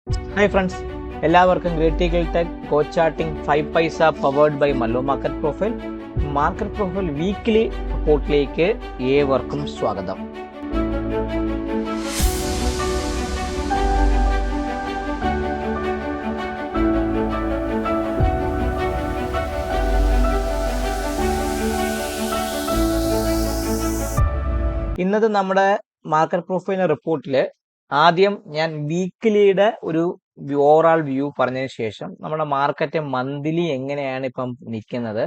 Hi friends, എല്ലാവർക്കും critical tech coach charting 5 Paisa powered by Mallu market profile weekly റിപ്പോർട്ടിലേക്ക് ഏവർക്കും സ്വാഗതം. ഇന്നത്തെ നമ്മുടെ മാർക്കറ്റ് പ്രൊഫൈൽ റിപ്പോർട്ടിൽ ആദ്യം ഞാൻ വീക്ക്ലിയുടെ ഒരു ഓവറോൾ വ്യൂ പറഞ്ഞതിന് ശേഷം നമ്മുടെ മാർക്കറ്റ് മന്ത്ലി എങ്ങനെയാണ് ഇപ്പം നിൽക്കുന്നത്.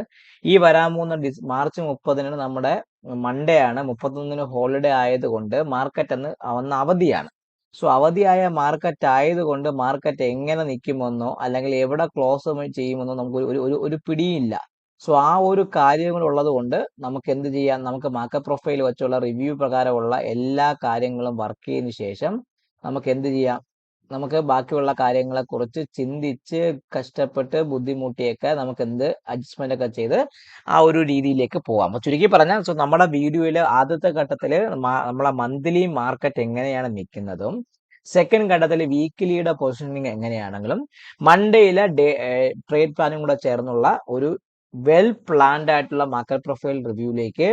ഈ വരാൻ പോകുന്ന മാർച്ച് 30 നമ്മുടെ മൺഡേ ആണ്. 31 ഹോളിഡേ ആയതുകൊണ്ട് മാർക്കറ്റ് അന്ന് അവധിയാണ്. സോ അവധിയായ മാർക്കറ്റ് ആയതുകൊണ്ട് മാർക്കറ്റ് എങ്ങനെ നിൽക്കുമെന്നോ അല്ലെങ്കിൽ എവിടെ ക്ലോസ് ചെയ്യുമെന്നോ നമുക്ക് ഒരു പിടിയില്ല. സോ ആ ഒരു കാര്യങ്ങൾ ഉള്ളത് കൊണ്ട് നമുക്ക് എന്ത് ചെയ്യാം, നമുക്ക് മാർക്കറ്റ് പ്രൊഫൈൽ വെച്ചുള്ള റിവ്യൂ പ്രകാരമുള്ള എല്ലാ കാര്യങ്ങളും വർക്ക് ചെയ്തതിന് ശേഷം നമുക്ക് എന്ത് ചെയ്യാം, നമുക്ക് ബാക്കിയുള്ള കാര്യങ്ങളെ കുറിച്ച് ചിന്തിച്ച് കഷ്ടപ്പെട്ട് ബുദ്ധിമുട്ടിയൊക്കെ നമുക്ക് അഡ്ജസ്റ്റ്മെന്റ് ഒക്കെ ചെയ്ത് ആ ഒരു രീതിയിലേക്ക് പോവാം. അപ്പൊ ചുരുക്കി പറഞ്ഞാൽ നമ്മുടെ വീഡിയോയിൽ ആദ്യത്തെ ഘട്ടത്തിൽ നമ്മളെ മന്ത്ലി മാർക്കറ്റ് എങ്ങനെയാണ് നിൽക്കുന്നതും, സെക്കൻഡ് ഘട്ടത്തിൽ വീക്ക്ലിയുടെ പൊസിഷനിങ് എങ്ങനെയാണെങ്കിലും, മൺഡേയിലെ ട്രേഡ് പ്ലാനും കൂടെ ചേർന്നുള്ള ഒരു വെൽ പ്ലാൻഡ് ആയിട്ടുള്ള മാർക്കറ്റ് പ്രൊഫൈൽ റിവ്യൂയിലേക്ക്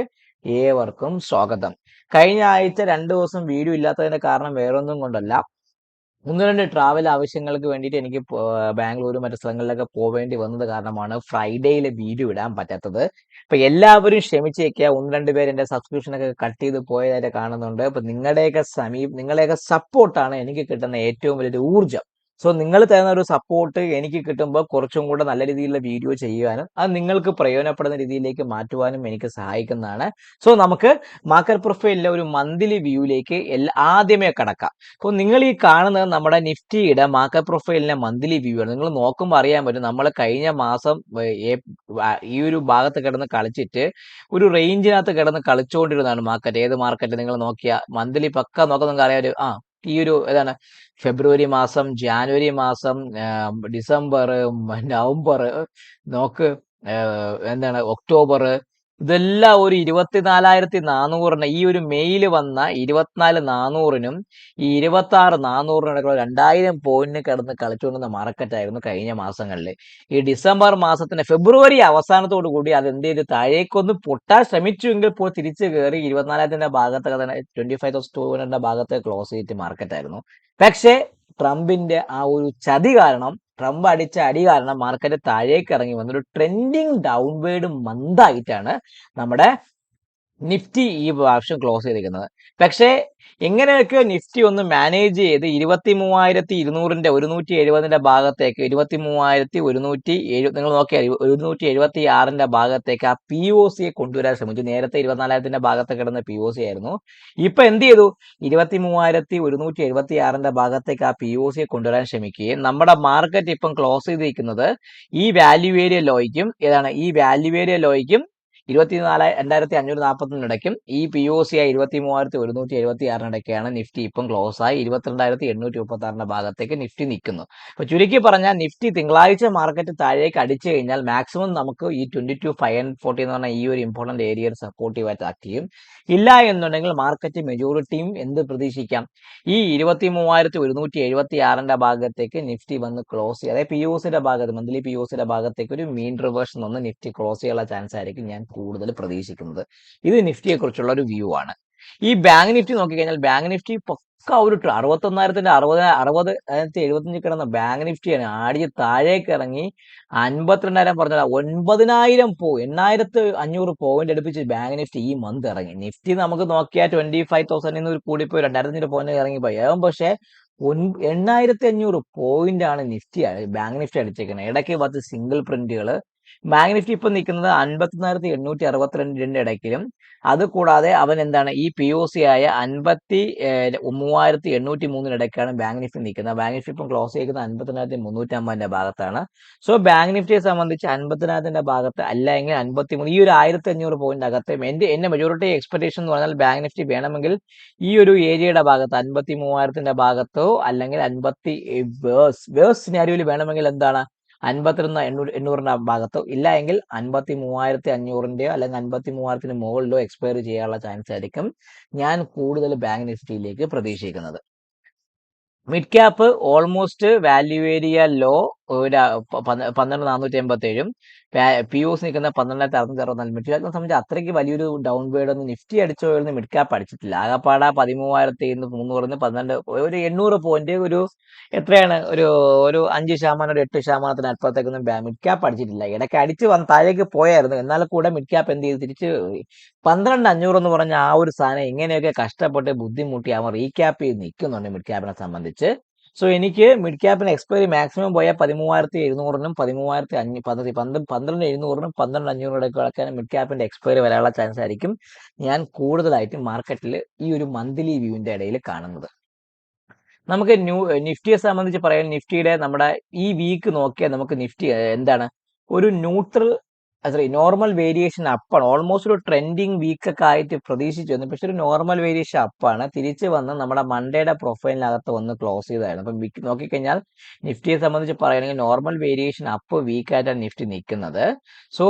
ഏവർക്കും സ്വാഗതം. കഴിഞ്ഞ ആഴ്ച 2 ദിവസം വീഡിയോ ഇല്ലാത്തതിന്റെ കാരണം വേറൊന്നും കൊണ്ടല്ല, 1-2 ട്രാവൽ ആവശ്യങ്ങൾക്ക് വേണ്ടിയിട്ട് എനിക്ക് ബാംഗ്ലൂരും മറ്റു സ്ഥലങ്ങളിലൊക്കെ പോവേണ്ടി വന്നത് കാരണമാണ് ഫ്രൈഡേയിലെ വീഡിയോ ഇടാൻ പറ്റാത്തത്. അപ്പൊ എല്ലാവരും ക്ഷമിച്ചേക്കുക. 1-2 പേര് എന്റെ സബ്സ്ക്രിപ്ഷൻ ഒക്കെ കട്ട് ചെയ്ത് പോയതായിട്ട് കാണുന്നുണ്ട്. അപ്പൊ നിങ്ങളുടെയൊക്കെ സപ്പോർട്ടാണ് എനിക്ക് കിട്ടുന്ന ഏറ്റവും വലിയൊരു ഊർജ്ജം. സോ നിങ്ങൾ തരുന്ന ഒരു സപ്പോർട്ട് എനിക്ക് കിട്ടുമ്പോൾ കുറച്ചും കൂടെ നല്ല രീതിയിലുള്ള വീഡിയോ ചെയ്യുവാനും അത് നിങ്ങൾക്ക് പ്രയോജനപ്പെടുന്ന രീതിയിലേക്ക് മാറ്റുവാനും എനിക്ക് സഹായിക്കുന്നതാണ്. സോ നമുക്ക് മാർക്കറ്റ് പ്രൊഫൈലിലെ ഒരു മന്ത്ലി വ്യൂയിലേക്ക് ആദ്യമേ കടക്കാം. അപ്പോൾ നിങ്ങൾ ഈ കാണുന്നത് നമ്മുടെ നിഫ്റ്റിയുടെ മാർക്കറ്റ് പ്രൊഫൈലിന്റെ മന്ത്ലി വ്യൂ ആണ്. നിങ്ങൾ നോക്കുമ്പോൾ അറിയാൻ പറ്റും, നമ്മൾ കഴിഞ്ഞ മാസം ഈ ഒരു ഭാഗത്ത് കിടന്ന് കളിച്ചിട്ട് ഒരു റേഞ്ചിനകത്ത് കിടന്ന് കളിച്ചുകൊണ്ടിരുന്നതാണ് മാർക്കറ്റ്. ഏത് മാർക്കറ്റ് നിങ്ങൾ നോക്കിയാൽ മന്ത്ലി പക്ക നോക്കാൻ നിങ്ങൾക്ക് അറിയാം. ഈ ഒരു ഏതാണ് ഫെബ്രുവരി മാസം, ജാനുവരി മാസം, ഡിസംബർ, നവംബർ, നോക്ക് എന്താണ് ഒക്ടോബർ, ഇതെല്ലാം ഒരു 24,400 ഈ ഒരു മെയിൽ വന്ന 24,400 ഈ 26,400 2000 പോയിന്റിന് കിടന്ന് കളിച്ചുകൊണ്ടിരുന്ന മാർക്കറ്റായിരുന്നു കഴിഞ്ഞ മാസങ്ങളിൽ. ഈ ഡിസംബർ മാസത്തിന് ഫെബ്രുവരി അവസാനത്തോടു കൂടി അത് എന്ത് ചെയ്ത് താഴേക്കൊന്ന് പൊട്ടാൻ ശ്രമിച്ചുവെങ്കിൽ ഇപ്പോൾ തിരിച്ചു കയറി 24,000 ഭാഗത്തൊക്കെ തന്നെ 25,200 ഭാഗത്ത് ക്ലോസ് ചെയ്തിട്ട് മാർക്കറ്റായിരുന്നു. പക്ഷേ ട്രംപിന്റെ ആ ഒരു ചതി കാരണം, ട്രംപ് അടിച്ച അടി കാരണം മാർക്കറ്റ് താഴേക്ക് ഇറങ്ങി വന്നൊരു ട്രെൻഡിങ് ഡൗൺവേർഡ് മന്തായിട്ടാണ് നമ്മുടെ നിഫ്റ്റി ഈ വർഷം ക്ലോസ് ചെയ്തിരിക്കുന്നത്. പക്ഷേ എങ്ങനെയൊക്കെ നിഫ്റ്റി ഒന്ന് മാനേജ് ചെയ്ത് 23,200 170 ഭാഗത്തേക്ക് 23,170 നിങ്ങൾ നോക്കിയാൽ 176 ഭാഗത്തേക്ക് ആ POCയെ കൊണ്ടുവരാൻ ശ്രമിച്ചു. നേരത്തെ 24,000 ഭാഗത്ത് കിടന്ന POC ആയിരുന്നു. ഇപ്പൊ എന്ത് ചെയ്തു, 23,176 ഭാഗത്തേക്ക് ആ POCയെ കൊണ്ടുവരാൻ ശ്രമിക്കുകയും നമ്മുടെ മാർക്കറ്റ് ഇപ്പം ക്ലോസ് ചെയ്തിരിക്കുന്നത് ഈ വാല്യൂ ഏരിയ ലോയ്ക്കും 24,541 ഇടയ്ക്കും ഈ POC ആയി 23,176 ഇടയ്ക്കാണ് നിഫ്റ്റി ഇപ്പം ക്ലോസ് ആയി 22,836 ഭാഗത്തേക്ക് നിഫ്റ്റി നിൽക്കുന്നു. അപ്പൊ ചുരുക്കി പറഞ്ഞാൽ നിഫ്റ്റി തിങ്കളാഴ്ച മാർക്കറ്റ് താഴേക്ക് അടിച്ചു കഴിഞ്ഞാൽ മാക്സിമം നമുക്ക് ഈ 22,540 എന്ന് പറഞ്ഞാൽ ഈ ഒരു ഇമ്പോർട്ടന്റ് ഏരിയ സപ്പോർട്ടീവായിട്ട് ആക്ട് ചെയ്യും. ഇല്ല എന്നുണ്ടെങ്കിൽ മാർക്കറ്റ് മെജോറിറ്റിയും എന്ത് പ്രതീക്ഷിക്കാം, ഈ 23,176 ഭാഗത്തേക്ക് നിഫ്റ്റി വന്ന് ക്ലോസ് ചെയ്യുക. അതായത് POCയുടെ ഭാഗത്ത്, മന്ത്ലി POCയുടെ ഭാഗത്തേക്ക് ഒരു മീൻ റിവേഴ്സ് വന്ന് നിഫ്റ്റി ക്ലോസ് ചെയ്യാനുള്ള ചാൻസ് ആയിരിക്കും ഞാൻ കൂടുതൽ പ്രതീക്ഷിക്കുന്നത്. ഇത് നിഫ്റ്റിയെ കുറിച്ചുള്ള ഒരു വ്യൂ ആണ്. ഈ ബാങ്ക് നിഫ്റ്റി നോക്കിക്കഴിഞ്ഞാൽ ബാങ്ക് നിഫ്റ്റി പക്ക ഒരു 61,000 കിടന്ന ബാങ്ക് നിഫ്റ്റിയാണ് ആടി താഴേക്ക് ഇറങ്ങി 52,000 പറഞ്ഞ 9,000 8,500 പോയിന്റ് അടുപ്പിച്ച് ബാങ്ക് നിഫ്റ്റി ഈ മന്ത് ഇറങ്ങി. നിഫ്റ്റി നമുക്ക് നോക്കിയാൽ 25,000 കൂടിപ്പോയി 2,500 പോയിന്റ് ഇറങ്ങിപ്പോയി. പക്ഷേ 8,500 പോയിന്റ് ആണ് ബാങ്ക് നിഫ്റ്റി അടിച്ചേക്കുന്നത്. ഇടയ്ക്ക് 10 സിംഗിൾ പ്രിന്റുകൾ. ബാങ്ക് നിഫ്റ്റി ഇപ്പൊ നിൽക്കുന്നത് 51,862 ഇടയ്ക്കിലും, അത് കൂടാതെ അവൻ ഈ POC ആയ 53,803 ഇടയ്ക്കാണ് ബാങ്ക് നിഫ്റ്റി നിൽക്കുന്നത്. ബാങ്ക് നിഫ്റ്റി ഇപ്പം ക്ലോസ് ചെയ്യുന്നത് 52,350 ഭാഗത്താണ്. സോ ബാങ്ക് നിഫ്റ്റിയെ സംബന്ധിച്ച് 50,000 ഭാഗത്ത് അല്ലെങ്കിൽ 53 ഈ ഒരു 1,500 പോയിന്റ് അകത്ത് എന്റെ മെജോറിറ്റി എക്സ്പെക്ടേഷൻ എന്ന് പറഞ്ഞാൽ ബാങ്ക് നിഫ്റ്റി വേണമെങ്കിൽ ഈ ഒരു ഏരിയയുടെ ഭാഗത്ത് 53,000 ഭാഗത്തോ അല്ലെങ്കിൽ 50 വേഴ്സ് സിനാരിയോയിൽ വേണമെങ്കിൽ 51,800 ഭാഗത്തോ, ഇല്ല എങ്കിൽ 53,500 അല്ലെങ്കിൽ 53,000 മുകളിലോ എക്സ്പയർ ചെയ്യാനുള്ള ചാൻസ് ആയിരിക്കും ഞാൻ കൂടുതൽ ബാങ്ക് നിഫ്റ്റിയിലേക്ക് പ്രതീക്ഷിക്കുന്നത്. Mid cap almost value area low ഒരു 12,487 പി ഒസ് നിൽക്കുന്ന 12,664. മിഡ് ക്യാപ്പിനെ സംബന്ധിച്ച് അത്രയ്ക്ക് വലിയൊരു ഡൗൺ വേർഡ് ഒന്നും നിഫ്റ്റി അടിച്ചോ എന്ന് മിഡ് ക്യാപ്പ് അടിച്ചിട്ടില്ല. ആകപ്പാടെ 13,300 12 ഒരു 800 പോയിന്റ് ഒരു എത്രയാണ് ഒരു 5% ഒരു 8% അപ്പുറത്തേക്കൊന്നും മിഡ് ക്യാപ്പ് അടിച്ചിട്ടില്ല. ഇടയ്ക്ക് അടിച്ച് വന്ന് താഴേക്ക് പോയായിരുന്നു. എന്നാൽ കൂടെ മിഡ് ക്യാപ്പ് എന്ത് ചെയ്ത് തിരിച്ച് 12,500 എന്ന് പറഞ്ഞ ആ ഒരു സാധനം ഇങ്ങനെയൊക്കെ കഷ്ടപ്പെട്ട് ബുദ്ധിമുട്ടി അവൻ റീക്യാപ്പ് ചെയ്ത് നിൽക്കുന്നുണ്ട് മിഡ് ക്യാപ്പിനെ സംബന്ധിച്ച്. സോ എനിക്ക് മിഡ് ക്യാപ്പിന് എക്സ്പയറി മാക്സിമം പോയാൽ 13,700നും 12,700നും 12,500 മിഡ് ക്യാപ്പിന്റെ എക്സ്പയറി വരാനുള്ള ചാൻസ് ആയിരിക്കും ഞാൻ കൂടുതലായിട്ട് മാർക്കറ്റിൽ ഈ ഒരു മന്ത്ലി വ്യൂവിന്റെ ഇടയിൽ കാണുന്നത്. നമുക്ക് നിഫ്റ്റിയെ സംബന്ധിച്ച് പറയാൻ നിഫ്റ്റിയുടെ നമ്മുടെ ഈ വീക്ക് നോക്കിയാൽ നമുക്ക് നിഫ്റ്റി എന്താണ് ഒരു ന്യൂട്രൽ നോർമൽ വേരിയേഷൻ അപ്പാണ്. ഓൾമോസ്റ്റ് ഒരു ട്രെൻഡിങ് വീക്ക് ഒക്കെ ആയിട്ട് പ്രതീക്ഷിച്ചു വന്നു. പക്ഷെ ഒരു നോർമൽ വേരിയേഷൻ അപ്പാണ്. തിരിച്ച് വന്ന് നമ്മുടെ മൺഡേയുടെ പ്രൊഫൈലിനകത്ത് വന്ന് ക്ലോസ് ചെയ്തായിരുന്നു. അപ്പം വീക്ക് നോക്കിക്കഴിഞ്ഞാൽ നിഫ്റ്റിയെ സംബന്ധിച്ച് പറയുകയാണെങ്കിൽ നോർമൽ വേരിയേഷൻ അപ്പ് വീക്കായിട്ടാണ് നിഫ്റ്റി നിൽക്കുന്നത്. സോ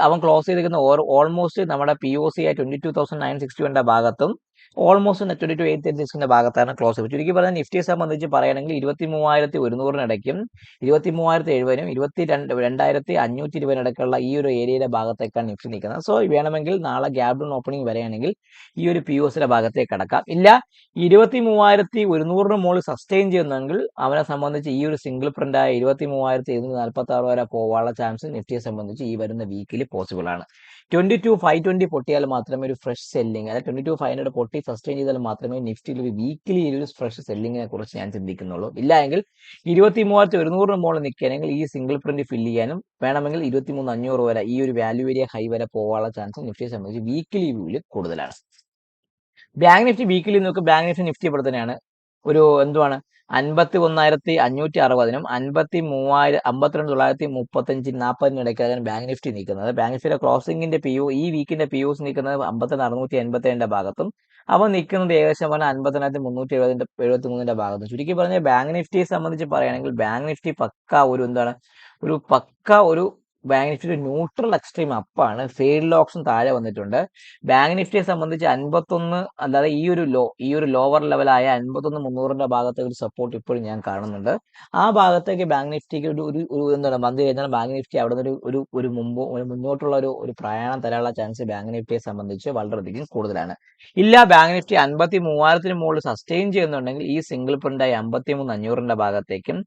അവൻ ക്ലോസ് ചെയ്തിരിക്കുന്ന ഓൾമോസ്റ്റ് നമ്മുടെ പി ഒ സി ആയി 22,961 ഭാഗത്തും ഓൾമോസ്റ്റ് 22,836 ഭാഗത്താണ് ക്ലോസ് ചെയ്തത്. ചുരുക്കി പറഞ്ഞാൽ നിഫ്റ്റിയെ സംബന്ധിച്ച് പറയുകയാണെങ്കിൽ 23,100-ഇടയ്ക്കും 23,070-നും 22,520 ഇടയ്ക്കുള്ള ഈ ഒരു ഏരിയയുടെ ഭാഗത്തേക്കാണ് നിഫ്റ്റി നിൽക്കുന്നത്. സോ വേണമെങ്കിൽ നാളെ ഗ്യാപ് ഡൗൺ ഓപ്പണിംഗ് വരെയാണെങ്കിൽ ഈ ഒരു പി ഒ സിയുടെ ഭാഗത്തേക്ക് കടക്കാം. ഇല്ല 23,100 മുകളിൽ സസ്റ്റെയിൻ ചെയ്യുന്നെങ്കിൽ അവനെ സംബന്ധിച്ച് ഈ ഒരു സിംഗിൾ പ്രിന്റ് ആയ 23,746 വരെ പോകാനുള്ള ചാൻസ് നിഫ്റ്റിയെ സംബന്ധിച്ച് ഈ വരുന്ന വീക്കിൽ പോസിബിൾ ആണ്. 22,520 പൊട്ടിയാൽ മാത്രമേ ഒരു ഫ്രഷ് സെല്ലിംഗ്, അതായത് 22,500 പൊട്ടി സസ്റ്റെയിൻ ചെയ്താൽ മാത്രമേ നിഫ്റ്റിയിൽ ഒരു വീക്കിലി ഒരു ഫ്രഷ് സെല്ലിങ്ങിനെ കുറിച്ച് ഞാൻ ചിന്തിക്കുന്നുള്ളൂ. ഇല്ല എങ്കിൽ 23,100 മുകളിൽ നിൽക്കുകയാണെങ്കിൽ ഈ സിംഗിൾ പ്രിന്റ് ഫില്ല് ചെയ്യാനും വേണമെങ്കിൽ 23,500 വരെ ഈ ഒരു വാല്യൂ ഏരിയ ഹൈ വരെ പോകാനുള്ള ചാൻസ് നിഫ്റ്റിയെ സംബന്ധിച്ച് വീക്കിലി വ്യൂവിൽ കൂടുതലാണ്. ബാങ്ക് നിഫ്റ്റി വീക്കിലി നോക്ക്, ബാങ്ക് നിഫ്റ്റി നിഫ്റ്റി ഇവിടെ തന്നെയാണ് ഒരു എന്തുവാണ് 51,560-നും 52,935 40 ഇടയ്ക്കാണ് ബാങ്ക് നിഫ്റ്റി നിൽക്കുന്നത്. ബാങ്ക് നിഫ്റ്റിയുടെ ക്ലോസിംഗിന്റെ ഈ വീക്കിന്റെ പി ഒസ് നിൽക്കുന്നത് 50,687 ഭാഗത്തും അവ നിൽക്കുന്നത് ഏകദേശം പറഞ്ഞാൽ 50,373 ഭാഗത്തും. ചുരുക്കി പറഞ്ഞാൽ ബാങ്ക് നിഫ്റ്റിയെ സംബന്ധിച്ച് പറയുകയാണെങ്കിൽ ബാങ്ക് നിഫ്റ്റി പക്ക ഒരു എന്താണ് ഒരു ബാങ്ക് നിഫ്റ്റി ഒരു ന്യൂട്രൽ എക്സ്ട്രീം അപ്പാണ്. ഫെയിൽഡ് ഓപ്ഷൻ താഴെ വന്നിട്ടുണ്ട്. ബാങ്ക് നിഫ്റ്റിയെ സംബന്ധിച്ച് 51 അല്ലാതെ ഈ ഒരു ലോവർ ലെവലായ 51,300 ഭാഗത്തേക്ക് ഒരു സപ്പോർട്ട് ഇപ്പോഴും ഞാൻ കാണുന്നുണ്ട്. ആ ഭാഗത്തേക്ക് ബാങ്ക് നിഫ്റ്റിക്ക് എന്താണ് വന്നു കഴിഞ്ഞാൽ ബാങ്ക് നിഫ്റ്റി അവിടെ നിന്ന് ഒരു മുന്നോട്ടുള്ള ഒരു പ്രയാണം തരാനുള്ള ചാൻസ് ബാങ്ക് നിഫ്റ്റിയെ സംബന്ധിച്ച് വളരെയധികം കൂടുതലാണ്. ഇല്ല ബാങ്ക് നിഫ്റ്റി 53,000-ന് മുകളിൽ സസ്റ്റെയിൻ ചെയ്യുന്നുണ്ടെങ്കിൽ ഈ സിംഗിൾ പ്രിന്റായി 53,500 ഭാഗത്തേക്കും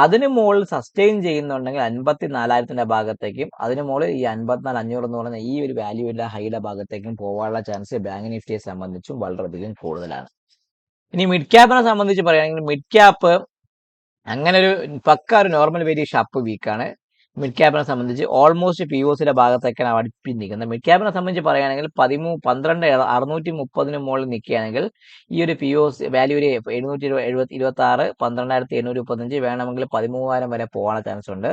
അതിന് മുകളിൽ സസ്റ്റെയിൻ ചെയ്യുന്നുണ്ടെങ്കിൽ 54,000 ഭാഗത്തേക്കും അതിന് മുകളിൽ ഈ 54,500 എന്ന് പറയുന്ന ഈ ഒരു വാല്യൂവിന്റെ ഹൈയുടെ ഭാഗത്തേക്കും പോകാനുള്ള ചാൻസ് ബാങ്ക് നിഫ്റ്റിയെ സംബന്ധിച്ചും വളരെയധികം കൂടുതലാണ്. ഇനി മിഡ് ക്യാപ്പിനെ സംബന്ധിച്ച് പറയുകയാണെങ്കിൽ മിഡ് ക്യാപ്പ് അങ്ങനെ ഒരു പക്ക ഒരു നോർമൽ വേരിയേഷൻ അപ്പ് വീക്കാണ്. മിഡ് ക്യാപ്പിനെ സംബന്ധിച്ച് ഓൾമോസ്റ്റ് പി ഒ സിയുടെ ഭാഗത്തേക്കാണ് അടുപ്പി നിൽക്കുന്നത്. മിഡ് ക്യാപ്പിനെ സംബന്ധിച്ച് പറയുകയാണെങ്കിൽ 12,630 മുകളിൽ നിൽക്കുകയാണെങ്കിൽ ഈ ഒരു പി ഒ സി വാല്യൂ ഒരു 726 12,735 വേണമെങ്കിൽ 13,000 വരെ പോകാനുള്ള ചാൻസ് ഉണ്ട്.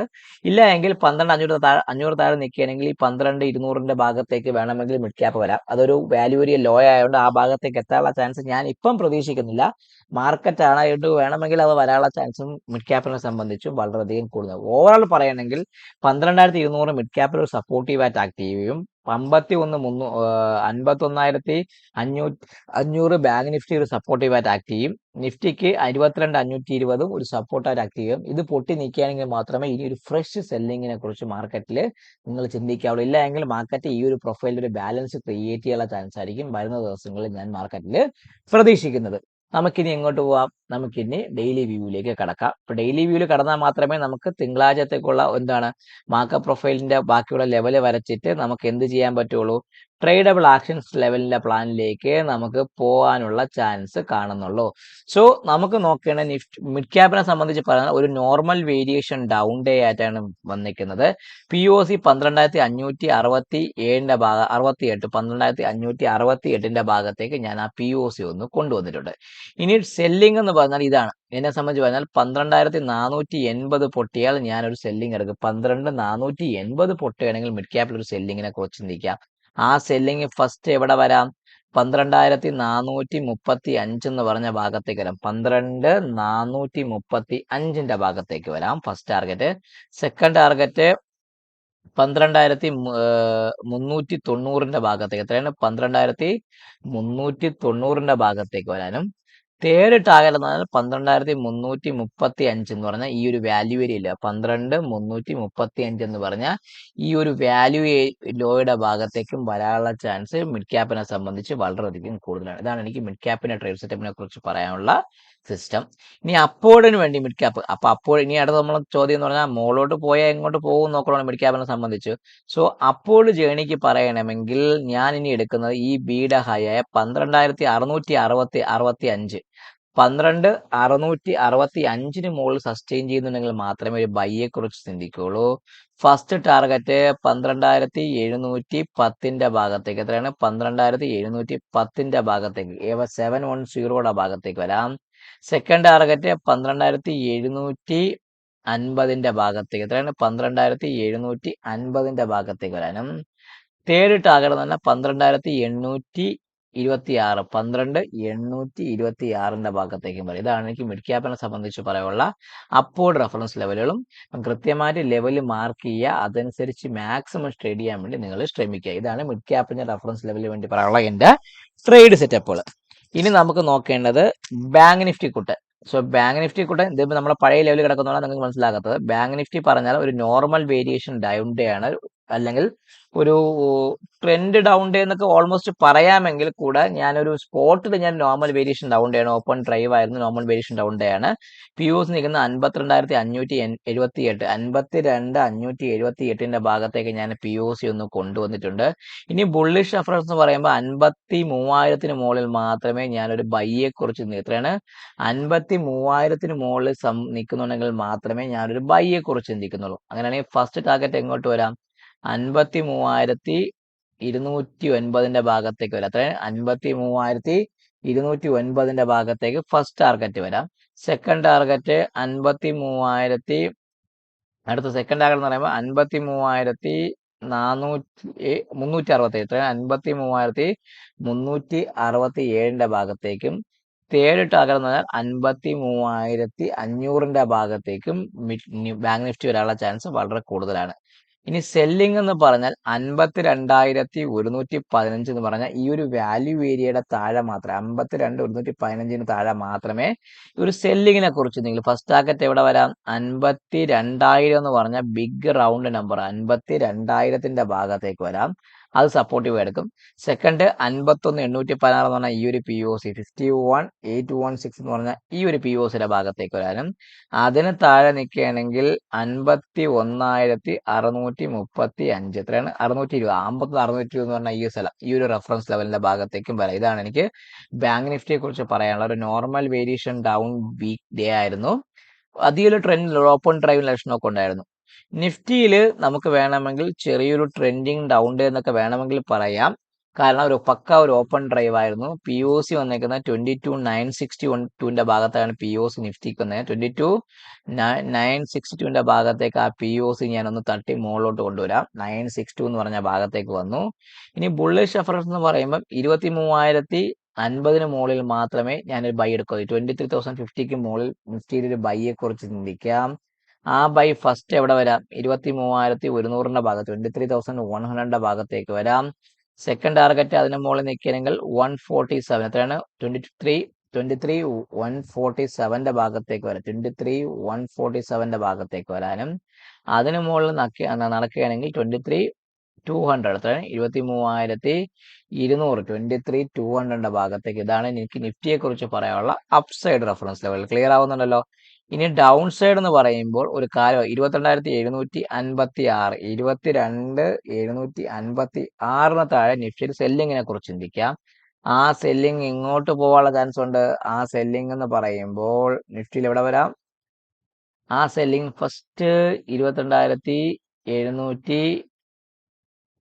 ഇല്ല എങ്കിൽ 12,500 താഴെ നിൽക്കുകയാണെങ്കിൽ ഈ 12,200 ഭാഗത്തേക്ക് വേണമെങ്കിൽ മിഡ് ക്യാപ്പ് വരാം. അതൊരു വാല്യൂ ലോ ആയതുകൊണ്ട് ആ ഭാഗത്തേക്ക് എത്താനുള്ള ചാൻസ് ഞാൻ ഇപ്പം പ്രതീക്ഷിക്കുന്നില്ല. മാർക്കറ്റ് ആണായിട്ട് വേണമെങ്കിൽ അത് വരാനുള്ള ചാൻസും മിഡ് ക്യാപ്പിനെ സംബന്ധിച്ചും വളരെയധികം കൂടുതൽ. ഓവറോൾ പറയുകയാണെങ്കിൽ 12,200 മിഡ് ക്യാപ്പിൽ ഒരു സപ്പോർട്ടീവായിട്ട് ആക്ട് ചെയ്യുകയും 51,500 ബാങ്ക് നിഫ്റ്റി ഒരു സപ്പോർട്ടീവായിട്ട് ആക്ട് ചെയ്യും. നിഫ്റ്റിക്ക് 22,520 ഒരു സപ്പോർട്ടായിട്ട് ആക്ട് ചെയ്യും. ഇത് പൊട്ടി നിൽക്കുകയാണെങ്കിൽ മാത്രമേ ഇനി ഒരു ഫ്രഷ് സെല്ലിങ്ങിനെ കുറിച്ച് മാർക്കറ്റിൽ നിങ്ങൾ ചിന്തിക്കാവുള്ളൂ. ഇല്ല എങ്കിൽ മാർക്കറ്റ് ഈ ഒരു പ്രൊഫൈലിൽ ഒരു ബാലൻസ് ക്രിയേറ്റ് ചെയ്യാനുള്ള ചാൻസ് ആയിരിക്കും വരുന്ന ദിവസങ്ങളിൽ ഞാൻ മാർക്കറ്റിൽ പ്രതീക്ഷിക്കുന്നത്. നമുക്കിനി എങ്ങോട്ട് പോവാം? നമുക്കിനി ഡെയിലി വ്യൂവിലേക്ക് കടക്കാം. ഇപ്പൊ ഡെയിലി വ്യൂവിൽ കടന്നാൽ മാത്രമേ നമുക്ക് തിങ്കളാഴ്ചത്തേക്കുള്ള മാർക്കറ്റ് പ്രൊഫൈലിന്റെ ബാക്കിയുള്ള ലെവല് വരച്ചിട്ട് നമുക്ക് എന്ത് ചെയ്യാൻ പറ്റുള്ളൂ? ട്രേഡബിൾ ആക്ഷൻസ് ലെവലിന്റെ പ്ലാനിലേക്ക് നമുക്ക് പോകാനുള്ള ചാൻസ് കാണുന്നുള്ളൂ. സോ നമുക്ക് നോക്കേണ്ട മിഡ് ക്യാപ്പിനെ സംബന്ധിച്ച് പറയുന്നത് ഒരു നോർമൽ വേരിയേഷൻ ഡൗൺ ഡേ ആയിട്ടാണ് വന്നിരിക്കുന്നത്. പി ഒ സി 12,568 12,568 ഭാഗത്തേക്ക് ഞാൻ ആ പി ഒ സി ഒന്ന് കൊണ്ടുവന്നിട്ടുണ്ട്. ഇനി സെല്ലിംഗ് എന്ന് പറഞ്ഞാൽ ഇതാണ്. എന്നെ സംബന്ധിച്ച് പറഞ്ഞാൽ 12,480 പൊട്ടിയാൽ ഞാനൊരു സെല്ലിംഗ് എടുക്കും. 12,480 പൊട്ടുകയാണെങ്കിൽ മിഡ് ക്യാപ്പിൽ ഒരു സെല്ലിങ്ങിനെ കുറിച്ച് ചിന്തിക്കാം. ആ സെല്ലിങ് ഫസ്റ്റ് എവിടെ വരാം? 12,435 എന്ന് പറഞ്ഞ ഭാഗത്തേക്ക് വരാം. 12,435 ഭാഗത്തേക്ക് വരാം ഫസ്റ്റ് ടാർഗറ്റ്. സെക്കൻഡ് ടാർഗറ്റ് 12,390 ഭാഗത്തേക്ക്, എത്രയാണ്? 12,390 ഭാഗത്തേക്ക് വരാനും തേർഡ് ടാർഗറ്റ് എന്ന് പറഞ്ഞാൽ 12,335 എന്ന് പറഞ്ഞാൽ ഈ ഒരു വാല്യൂ ഏരിയ ഇല്ല, 12,335 എന്ന് പറഞ്ഞാൽ ഈ ഒരു വാല്യൂ ലോയുടെ ഭാഗത്തേക്കും വരാനുള്ള ചാൻസ് മിഡ് ക്യാപ്പിനെ സംബന്ധിച്ച് വളരെയധികം കൂടുതലാണ്. ഇതാണ് എനിക്ക് മിഡ് ക്യാപ്പിന്റെ ട്രേഡ് സെറ്റപ്പിനെ കുറിച്ച് പറയാനുള്ള സിസ്റ്റം. ഇനി അപ്പോഴിന് വേണ്ടി മിഡ് ക്യാപ്പ്, അപ്പൊ അപ്പോൾ ഇനി അടുത്ത നമ്മൾ ചോദ്യം എന്ന് പറഞ്ഞാൽ മോളോട്ട് പോയാൽ എങ്ങോട്ട് പോകും നോക്കണം മിഡ് ക്യാപ്പിനെ സംബന്ധിച്ച്. സോ അപ്പോൾ ജേണിക്ക് പറയണമെങ്കിൽ ഞാൻ ഇനി എടുക്കുന്നത് ഈ ബിയുടെ ഹൈ ആയ 12,665 12,665 മുകളിൽ സസ്റ്റെയിൻ ചെയ്യുന്നുണ്ടെങ്കിൽ മാത്രമേ ഒരു ബൈയെ കുറിച്ച് ചിന്തിക്കുള്ളൂ. ഫസ്റ്റ് ടാർഗറ്റ് 12,710 ഭാഗത്തേക്ക്, എത്രയാണ് 12,710 ഭാഗത്തേക്ക് 710 ഭാഗത്തേക്ക് വരാം. സെക്കൻഡ് ടാർഗറ്റ് 12,750 ഭാഗത്തേക്ക്, എത്രയാണ് 12,750 ഭാഗത്തേക്ക് വരാനും. തേർഡ് ടാർഗറ്റ് എന്ന് പറഞ്ഞാൽ 12,826 12,826 ഭാഗത്തേക്കും വരും. ഇതാണ് എനിക്ക് മിഡ് ക്യാപ്പിനെ സംബന്ധിച്ച് പറയാനുള്ള അപ്പോർഡ് റെഫറൻസ് ലെവലുകളും. കൃത്യമായിട്ട് ലെവൽ മാർക്ക് ചെയ്യുക, അതനുസരിച്ച് മാക്സിമം ട്രേഡ് ചെയ്യാൻ വേണ്ടി നിങ്ങൾ ശ്രമിക്കുക. ഇതാണ് മിഡ് ക്യാപ്പിന്റെ റെഫറൻസ് ലെവലിന് വേണ്ടി പറയാനുള്ള എന്റെ ട്രേഡ് സെറ്റപ്പുകൾ. ഇനി നമുക്ക് നോക്കേണ്ടത് ബാങ്ക് നിഫ്റ്റി കുട്ടൻ. സോ ബാങ്ക് നിഫ്റ്റി കുട്ടൻ ഇതിപ്പോൾ നമ്മുടെ പഴയ ലെവലിൽ കിടക്കുന്നതാണ് നിങ്ങൾക്ക് മനസ്സിലാകാത്തത്. ബാങ്ക് നിഫ്റ്റി പറഞ്ഞാൽ ഒരു നോർമൽ വേരിയേഷൻ ഡൗൺ ഡേ ആണ്, അല്ലെങ്കിൽ ഒരു ട്രെൻഡ് ഡൗൺ ഡേ എന്നൊക്കെ ഓൾമോസ്റ്റ് പറയാമെങ്കിൽ കൂടെ ഞാനൊരു സ്പോട്ടിൽ ഞാൻ നോർമൽ വേരിയേഷൻ ഡൗൺ ഡേ ആണ്, ഓപ്പൺ ഡ്രൈവ് ആയിരുന്നു, നോർമൽ വേരിയേഷൻ ഡൗൺ ഡേ ആണ്. പി യൂസ് നിൽക്കുന്ന 52,578 52,578 ഭാഗത്തേക്ക് ഞാൻ പി യു സി ഒന്ന് കൊണ്ടുവന്നിട്ടുണ്ട്. ഇനി ബുള്ളിഷ് റെഫറൻസ് എന്ന് പറയുമ്പോൾ 53,000 മുകളിൽ മാത്രമേ ഞാനൊരു ബൈയെ കുറിച്ച് എത്രയാണ് 53,000 മുകളിൽ നിൽക്കുന്നുണ്ടെങ്കിൽ മാത്രമേ ഞാനൊരു ബൈയെ കുറിച്ച് ചിന്തിക്കുന്നുള്ളൂ. അങ്ങനെയാണെങ്കിൽ ഫസ്റ്റ് ടാർഗറ്റ് എങ്ങോട്ട് വരാം? 53,209 ഭാഗത്തേക്ക് വരാം. അത്ര 53,209 ഭാഗത്തേക്ക് ഫസ്റ്റ് ടാർഗറ്റ് വരാം. സെക്കൻഡ് ടാർഗറ്റ് 53,000, അടുത്ത സെക്കൻഡ് ടാർഗറ്റ് എന്ന് പറയുമ്പോൾ 53,367, എത്ര 53,367 ഭാഗത്തേക്കും. തേർഡ് ടാർഗറ്റ് എന്ന് പറഞ്ഞാൽ 53,500 ഭാഗത്തേക്കും ബാങ്ക് നിഫ്റ്റി വരാനുള്ള ചാൻസ് വളരെ കൂടുതലാണ്. ഇനി സെല്ലിംഗ് എന്ന് പറഞ്ഞാൽ 52,115 എന്ന് പറഞ്ഞാൽ ഈ ഒരു വാല്യൂ ഏരിയയുടെ താഴെ മാത്രമേ, 52,115 താഴെ മാത്രമേ ഒരു സെല്ലിങ്ങിനെ കുറിച്ച് നിങ്ങൾ. ഫസ്റ്റ് ടാർഗറ്റ് എവിടെ വരാം? 52,000 എന്ന് പറഞ്ഞാൽ ബിഗ് റൗണ്ട് നമ്പർ 52,000 ഭാഗത്തേക്ക് വരാം, അത് സപ്പോർട്ടീവ് എടുക്കും. സെക്കൻഡ് 51,816 എന്ന് പറഞ്ഞാൽ ഈ ഒരു പി ഒ സി 51,816 എന്ന് പറഞ്ഞാൽ ഈ ഒരു പി ഒ സിയുടെ ഭാഗത്തേക്ക് വരാനും. അതിന് താഴെ നിൽക്കുകയാണെങ്കിൽ 51,635, എത്രയാണ് 620, 50,620 എന്ന് പറഞ്ഞാൽ ഈ സ്ഥലം, ഈ ഒരു റെഫറൻസ് ലെവലിന്റെ ഭാഗത്തേക്കും വരാം. ഇതാണ് എനിക്ക് ബാങ്ക് നിഫ്റ്റിയെ കുറിച്ച് പറയാനുള്ള ഒരു normal variation down weekday ആയിരുന്നു. അധികം ട്രെൻഡ് ഓപ്പൺ ഡ്രൈവ് ലക്ഷണമൊക്കെ ഉണ്ടായിരുന്നു. നിഫ്റ്റിയിൽ നമുക്ക് വേണമെങ്കിൽ ചെറിയൊരു ട്രെൻഡിങ് ഡൗൺ ഡേ എന്നൊക്കെ വേണമെങ്കിൽ പറയാം, കാരണം ഒരു പക്ക ഒരു ഓപ്പൺ ഡ്രൈവ് ആയിരുന്നു. പി ഒ സി വന്നേക്കുന്നത് 22,962 ഭാഗത്താണ് പി ഒ സി നിഫ്റ്റിക്ക് വന്നത്. 22,962 ഭാഗത്തേക്ക് ആ പി ഒ സി ഞാനൊന്ന് തട്ടി മുകളിലോട്ട് കൊണ്ടുവരാം. 962 എന്ന് പറഞ്ഞ ഭാഗത്തേക്ക് വന്നു. ഇനി ബുള്ളിഷ് റെഫറൻസ് എന്ന് പറയുമ്പോൾ 23,050 മുകളിൽ മാത്രമേ ഞാനൊരു ബൈ എടുക്കൂ. 23,050 മുകളിൽ നിഫ്റ്റിയിൽ ഒരു ബൈയെ കുറിച്ച് ചിന്തിക്കാം. ആ ബൈ ഫസ്റ്റ് എവിടെ വരാം? 23,100 ഭാഗത്ത് 23,100 ഭാഗത്തേക്ക് വരാം. സെക്കൻഡ് ടാർഗറ്റ് അതിന് മുകളിൽ നിൽക്കുകയാണെങ്കിൽ 147, എത്രയാണ് 23,147 ഭാഗത്തേക്ക് വരാം. 23,147 ഭാഗത്തേക്ക് വരാനും. അതിന് മുകളിൽ നടക്കുകയാണെങ്കിൽ 23,200, എത്രയാണ് 23,200 23,200 ഭാഗത്തേക്ക്. ഇതാണ് എനിക്ക് നിഫ്റ്റിയെ കുറിച്ച് പറയാനുള്ള അപ്സൈഡ് റെഫറൻസ് ലെവൽ. ക്ലിയർ ആവുന്നുണ്ടല്ലോ? ഇനി ഡൗൺ സൈഡ് എന്ന് പറയുമ്പോൾ ഒരു കാര്യം 22,756 22,756 താഴെ നിഫ്റ്റിയിൽ സെല്ലിങ്ങിനെ കുറിച്ച് ചിന്തിക്കാം. ആ സെല്ലിങ് ഇങ്ങോട്ട് പോകാനുള്ള ചാൻസ് ഉണ്ട്. ആ സെല്ലിംഗ് എന്ന് പറയുമ്പോൾ നിഫ്റ്റിയിൽ എവിടെ വരാം? ആ സെല്ലിംഗ് ഫസ്റ്റ്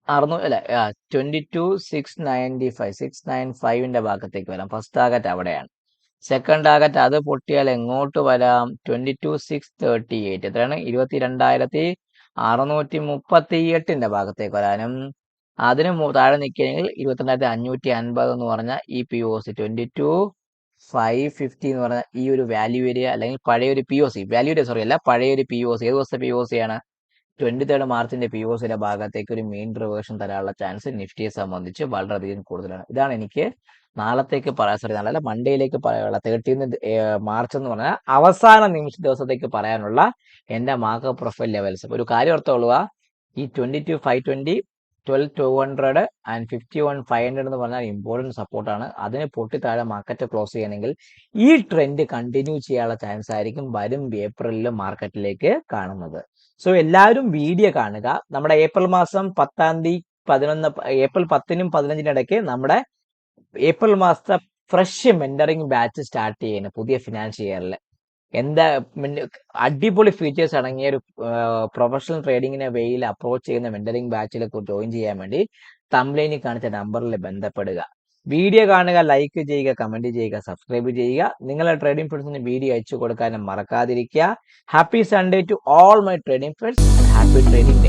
22,695 ഭാഗത്തേക്ക് വരാം. ഫസ്റ്റ് ടാർഗറ്റ് അവിടെയാണ്. സെക്കൻഡ് ടാർഗറ്റ് അത് പൊട്ടിയാൽ എങ്ങോട്ട് വരാം? 22,638, എത്രയാണ് 22,638 ഭാഗത്തേക്ക് വരാനും. അതിന് താഴെ നിൽക്കുകയാണെങ്കിൽ 22,550 എന്ന് പറഞ്ഞാൽ ഈ പി ഒ സി 22,550 എന്ന് പറഞ്ഞാൽ ഈ ഒരു വാല്യൂ ഏരിയ, അല്ലെങ്കിൽ പഴയൊരു P O C value area, sorry അല്ല, പഴയൊരു പി ഒ സി. ഏത് ദിവസത്തെ പി ഒ സി ആണ്? 23 മാർച്ചിന്റെ POCയുടെ ഭാഗത്തേക്ക് ഒരു മീൻ റിവേർഷൻ തരാനുള്ള ചാൻസ് നിഫ്റ്റിയെ സംബന്ധിച്ച് വളരെയധികം കൂടുതലാണ്. ഇതാണ് എനിക്ക് നാളത്തേക്ക് പറയാൻ സാധിക്കുന്നത്. അല്ല മൺഡേയിലേക്ക് പറയാനുള്ള 13 മാർച്ച് എന്ന് പറഞ്ഞാൽ അവസാന നിമിഷ ദിവസത്തേക്ക് പറയാനുള്ള എന്റെ മാർക്കറ്റ് പ്രൊഫൈൽ ലെവൽസ്. ഒരു കാര്യം ഓർത്തോളുക, ഈ 22,520, 12,200 ആൻഡ് 51,500 എന്ന് പറഞ്ഞാൽ ഇമ്പോർട്ടന്റ് സപ്പോർട്ടാണ്. അതിന് പൊട്ടി താഴെ മാർക്കറ്റ് ക്ലോസ് ചെയ്യണമെങ്കിൽ ഈ ട്രെൻഡ് കണ്ടിന്യൂ ചെയ്യാനുള്ള ചാൻസ് ആയിരിക്കും വരും ഏപ്രിലിൽ മാർക്കറ്റിലേക്ക് കാണുന്നത്. സോ എല്ലാവരും വീഡിയോ കാണുക. നമ്മുടെ ഏപ്രിൽ മാസം 10-ാം തീയതി 11 ഏപ്രിൽ 10-നും 15-നും ഇടയ്ക്ക് നമ്മുടെ ഏപ്രിൽ മാസത്തെ ഫ്രഷ് മെന്ററിംഗ് ബാച്ച് സ്റ്റാർട്ട് ചെയ്യുന്നത് പുതിയ ഫിനാൻഷ്യൽ ഇയറിൽ. എന്താ അടിപൊളി ഫീച്ചേഴ്സ് അടങ്ങിയ ഒരു പ്രൊഫഷണൽ ട്രേഡിങ്ങിനെ വെയിൽ അപ്രോച്ച് ചെയ്യുന്ന മെന്ററിംഗ് ബാച്ചിലേക്ക് ജോയിൻ ചെയ്യാൻ വേണ്ടി തംബ്ലൈനിൽ കാണിച്ച നമ്പറിൽ ബന്ധപ്പെടുക. വീഡിയോ കാണുക, ലൈക്ക് ചെയ്യുക, കമന്റ് ചെയ്യുക, സബ്സ്ക്രൈബ് ചെയ്യുക. നിങ്ങളുടെ ട്രേഡിംഗ് ഫ്രണ്ട്സിന് വീഡിയോ അയച്ചു കൊടുക്കാനും മറക്കാതിരിക്കുക. Happy Sunday to all my trading friends. Happy trading day.